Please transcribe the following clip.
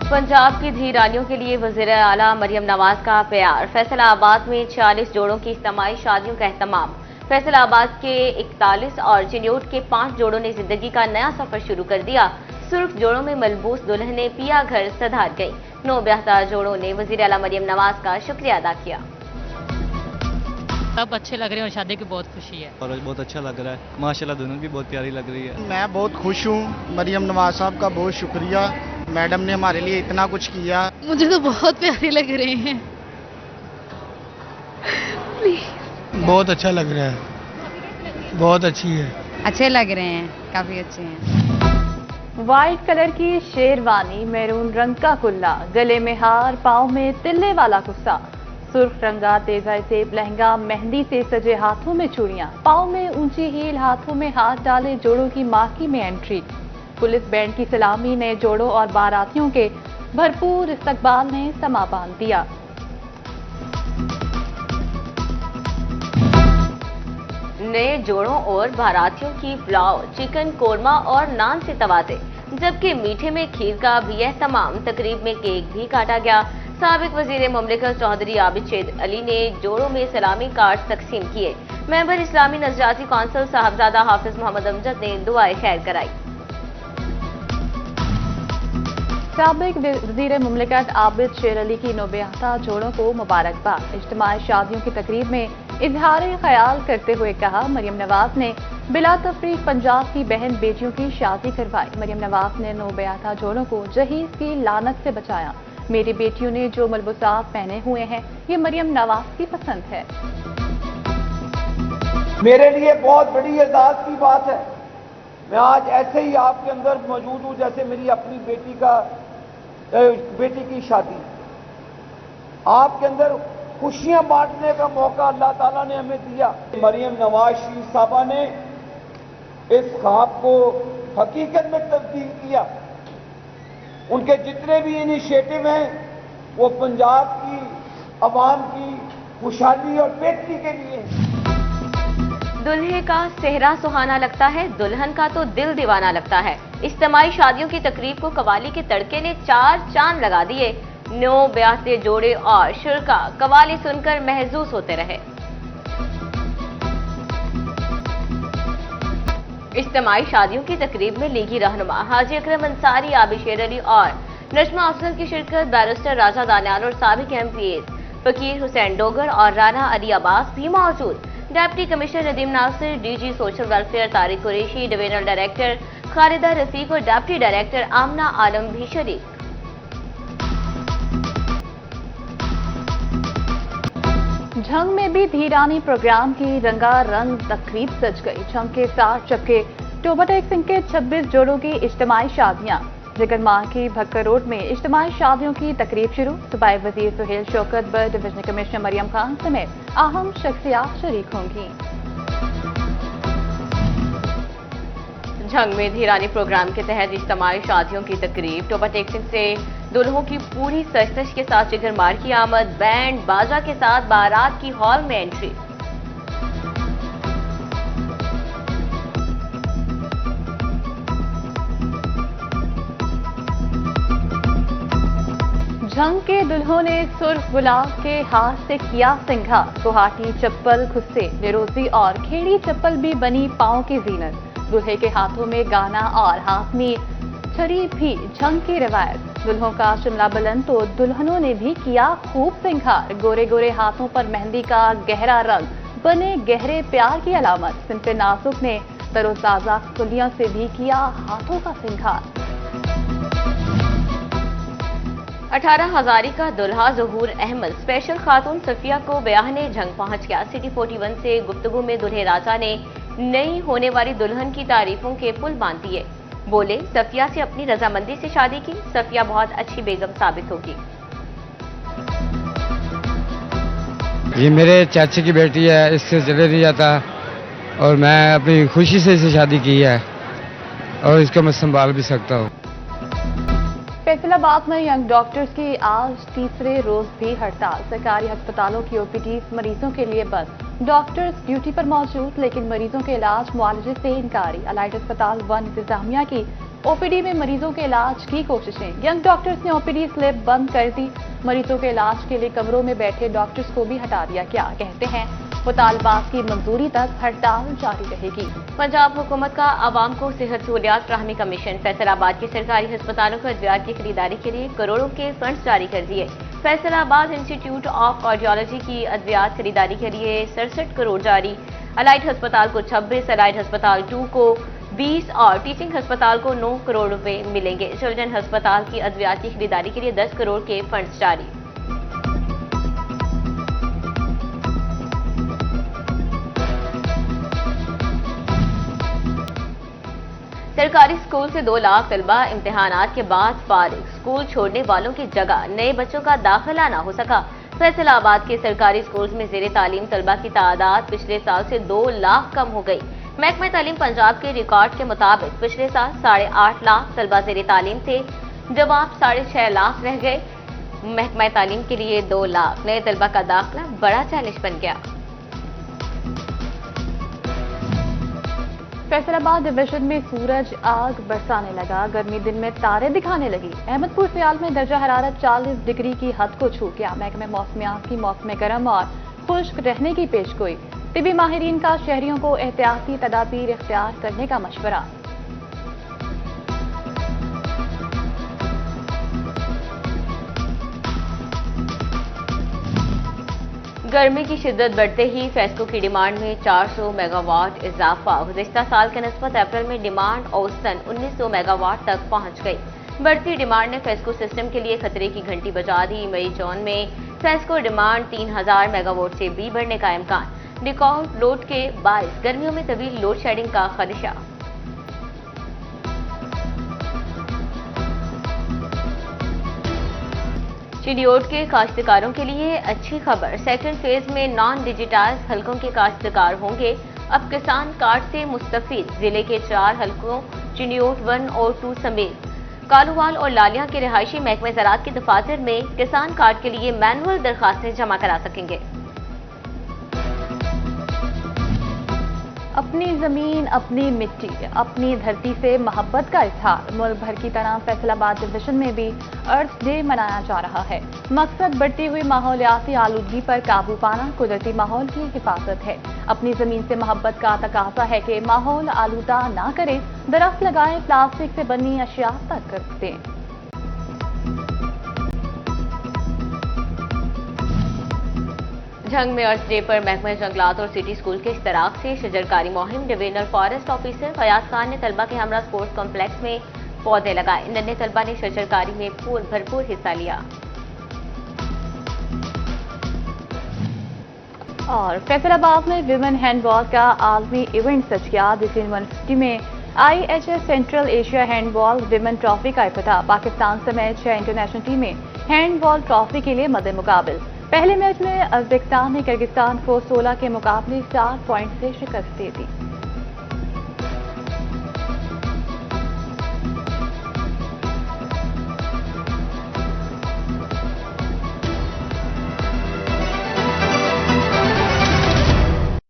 पंजाब की धी रानियों के लिए वज़ीर आला मरियम नवाज का प्यार। फैसलाबाद में 46 जोड़ों की इज्तिमाई शादियों का एहतमाम। फैसलाबाद के 41 और चिन्योट के 5 जोड़ों ने जिंदगी का नया सफर शुरू कर दिया। सुर्ख जोड़ों में मलबूस दुल्हने पिया घर सधार गई। नौब्याहता जोड़ों ने वज़ीर आला मरियम नवाज का शुक्रिया अदा किया। सब अच्छे लग रहे हैं और शादी की बहुत खुशी है और बहुत अच्छा लग रहा है। माशाल्लाह दुल्हन भी बहुत प्यारी लग रही है। मैं बहुत खुश हूँ। मरियम नवाज साहब का बहुत शुक्रिया। मैडम ने हमारे लिए इतना कुछ किया। मुझे तो बहुत प्यारे लग रहे हैं। बहुत अच्छा लग रहा है, बहुत अच्छी है। अच्छे लग रहे हैं, काफी अच्छे हैं। व्हाइट कलर की शेरवानी, मैरून रंग का कुल्ला, गले में हार, पाँव में तिल्ले वाला कुस्सा, सुर्ख रंगा तेजा सेब लहंगा, मेहंदी से सजे हाथों में चूड़ियां, पाँव में ऊंची हील, हाथों में हाथ डाले जोड़ों की माकी में एंट्री। पुलिस बैंड की सलामी, नए जोड़ों और बारातियों के भरपूर इस्तकबाल ने समा बांध दिया। नए जोड़ों और बारातियों की पुलाव, चिकन कोरमा और नान से तवाज़े, जबकि मीठे में खीर का भी एहतमाम। तकरीब में केक भी काटा गया। साबिक वजीर मुमलिकत चौधरी आबिद शेर अली ने जोड़ों में सलामी कार्ड तकसीम किए। मेंबर इस्लामी नजराती कौंसिल साहबजादा हाफिज मोहम्मद अमजद ने दुआए खैर कराई। साबिक वजीर मुमलिकत आबिद शेर अली की नौब्याहता जोड़ों को मुबारकबाद। इज्तिमाई शादियों की तकरीब में इजहार ख्याल करते हुए कहा, मरियम नवाज ने बिला तफरीक पंजाब की बहन बेटियों की शादी करवाई। मरियम नवाज ने नौब्याहता जोड़ों को जहीज की लानत से बचाया। मेरी बेटियों ने जो मलबूसात पहने हुए हैं, ये मरियम नवाज की पसंद है। मेरे लिए बहुत बड़ी एजाज की बात है। मैं आज ऐसे ही आपके अंदर मौजूद हूं जैसे मेरी अपनी बेटी की शादी। आपके अंदर खुशियां बांटने का मौका अल्लाह ताला ने हमें दिया। मरियम नवाज शरीफ साहबा ने इस ख्वाब को हकीकत में तब्दील किया। उनके जितने भी इनिशिएटिव हैं वो पंजाब की अवाम की खुशहाली और बेहतरी के लिए हैं। दुल्हे का सेहरा सुहाना लगता है, दुल्हन का तो दिल दीवाना लगता है। इज्तिमाई शादियों की तकरीब को कवाली के तड़के ने 4 चांद लगा दिए। नौ ब्याहते जोड़े और शुरका कवाली सुनकर महजूस होते रहे। इज्तिमाई शादियों की तकरीब में लीगी रहनुमा हाजी अकरम अंसारी, आबिद शेर अली और नजमा अफजल की शिरकत। बैरिस्टर राजा दानियाल और साबिक MPs फकीर हुसैन डोगर और राना अली अब्बास भी मौजूद। Deputy commissioner Nadeem Nasir, DG social welfare Tariq Qureshi, divisional director Khalida Rafiq और डिप्टी डायरेक्टर आमना आलम भी शरीक। झंग में भी धीरानी प्रोग्राम की रंगारंग तकरीब सज गई। झंग के 60 चक्के टोबाटेक सिंह के 26 जोड़ों की इज्तिमाई शादियां। जिगर माह की भक्कर रोड में इज्तिमाई शादियों की तकरीब शुरू। सूबाई वजीर सुहेल शौकत व डिवीजनल कमिश्नर मरियम खान समेत अहम शख्सियात शरीक होंगी। झंग में धीरानी प्रोग्राम के तहत इज्तिमाई शादियों की तकरीब। टोबाटेक सिंह से दुल्हों की पूरी सजधज के साथ जिगर मार की आमद। बैंड बाजा के साथ बारात की हॉल में एंट्री। झंग के दुल्हों ने सुर्ख गुलाब के हाथ से किया सिंगार। गुवाहाटी चप्पल, खुस्से, निरोजी और खेड़ी चप्पल भी बनी पांव की जीनत। दूल्हे के हाथों में गाना और हाथ में छड़ी भी झंग की रिवायत। दुल्हों का शिमला बुलंद तो दुल्हनों ने भी किया खूब सिंगार। गोरे गोरे हाथों पर मेहंदी का गहरा रंग बने गहरे प्यार की अलामत। सिंपे नाजुक ने तरोताजा कुलियों से भी किया हाथों का सिंगार। 18 हजारी का दुल्हा ज़हूर अहमद स्पेशल खातून सफिया को ब्याहने झंग पहुंच गया। सिटी 41 से गुफ्तगू में दुल्हे राजा ने नई होने वाली दुल्हन की तारीफों के पुल बांध दिए। बोले, सफिया से अपनी रजामंदी से शादी की, सफिया बहुत अच्छी बेगम साबित होगी। ये मेरे चाचे की बेटी है, इससे चले नहीं जाता और मैं अपनी खुशी से इसे शादी की है और इसको मैं संभाल भी सकता हूँ। फैसलाबाद में यंग डॉक्टर्स की आज तीसरे रोज भी हड़ताल। सरकारी अस्पतालों की OPDs मरीजों के लिए बंद। डॉक्टर्स ड्यूटी पर मौजूद लेकिन मरीजों के इलाज मुआवजे से इनकारी। अलाइड अस्पताल 1 इंतजामिया की ओपीडी में मरीजों के इलाज की कोशिशें। यंग डॉक्टर्स ने ओपीडी स्लिप बंद कर दी। मरीजों के इलाज के लिए कमरों में बैठे डॉक्टर्स को भी हटा दिया गया। कहते हैं मुतालबात की मंजूरी तक हड़ताल जारी रहेगी। पंजाब हुकूमत का आवाम को सेहत सहूलियात फ्राहमी का मिशन। फैसलाबाद के सरकारी अस्पतालों को अद्वियात की खरीदारी के लिए करोड़ों के फंड्स जारी कर दिए। फैसलाबाद इंस्टीट्यूट ऑफ कार्डियोलॉजी की अद्वियात खरीदारी के लिए 67 करोड़ जारी। अलाइड अस्पताल को 26, अलाइड अस्पताल 2 को 20 और टीचिंग अस्पताल को 9 करोड़ रुपए मिलेंगे। चिल्ड्रन अस्पताल की अद्वियात की खरीदारी के लिए 10 करोड़ के फंड्स जारी। सरकारी स्कूल से 2 लाख तलबा इम्तिहानात के बाद फारिग। स्कूल छोड़ने वालों की जगह नए बच्चों का दाखिला न हो सका। फैसलाबाद के सरकारी स्कूल्स में ज़ेरे तालीम तलबा की तादाद पिछले साल से 2 लाख कम हो गई। महकमा तालीम पंजाब के रिकॉर्ड के मुताबिक पिछले साल 8.5 लाख तलबा ज़ेरे तालीम थे, जवाब 6.5 लाख रह गए। महकमा तालीम के लिए 2 लाख नए तलबा का दाखिला बड़ा चैलेंज बन गया। फैसलाबाद डिवीजन में सूरज आग बरसाने लगा। गर्मी दिन में तारे दिखाने लगी। अहमदपुर सियाल में दर्जा हरारत 40 डिग्री की हद को छू गया। महकमे मौसमियात की मौसम गर्म और खुश्क रहने की पेशगोई। तिबी माहिरीन का शहरियों को एहतियाती तदाबीर इख्तियार करने का मशवरा। गर्मी की शिद्दत बढ़ते ही फेस्को की डिमांड में 400 मेगावाट इजाफा। गुज़िश्ता साल के निस्बत अप्रैल में डिमांड औसतन 1900 मेगावाट तक पहुंच गई। बढ़ती डिमांड ने फेस्को सिस्टम के लिए खतरे की घंटी बजा दी। मई जून में फेस्को डिमांड 3000 मेगावाट से भी बढ़ने का इम्कान। रिकॉर्ड लोड के बायस गर्मियों में तवील लोड शेडिंग का खदशा। चिड़ियोट के काश्तकारों के लिए अच्छी खबर। सेकंड फेज में नॉन डिजिटाइज हलकों के काश्तकार होंगे अब किसान कार्ड से मुस्तफीद। जिले के 4 हलकों चिड़ियोट 1 और 2 समेत कालूवाल और लालिया के रिहायशी महकमे ज़राअत के दफातर में किसान कार्ड के लिए मैनुअल दरखास्तें जमा करा सकेंगे। अपनी जमीन, अपनी मिट्टी, अपनी धरती से मोहब्बत का इजहार। मुल्क भर की तरह फैसलाबाद डिवीजन में भी अर्थ डे मनाया जा रहा है। मकसद बढ़ती हुई माहौलियाती आलूदगी पर काबू पाना, कुदरती माहौल की हिफाजत है। अपनी जमीन से मोहब्बत का तकाजा है कि माहौल आलूदा ना करें, दरख्त लगाएं, प्लास्टिक से बनी अशिया तक दें। झंग में अर्थ डे पर महकमा जंगलात और सिटी स्कूल के इश्तराक से शजरकारी मुहिम। Divisional forest officer Fayaz Khan ने तलबा के हमरा स्पोर्ट्स कॉम्प्लेक्स में पौधे लगाए। नन्हे तलबा ने शजरकारी में भरपूर हिस्सा लिया। और फैसलाबाद में विमेन हैंडबॉल का आलमी इवेंट सच गया। दिल्ली यूनिवर्सिटी में IHS central Asia handball women trophy का इफ्तिताह। पाकिस्तान समेत 6 इंटरनेशनल टीमें हैंडबॉल ट्रॉफी के लिए मद्दे मुकाबिल। पहले मैच में उज़्बेकिस्तान ने किर्गिस्तान को 16 के मुकाबले 4 पॉइंट से शिकस्त दे दी।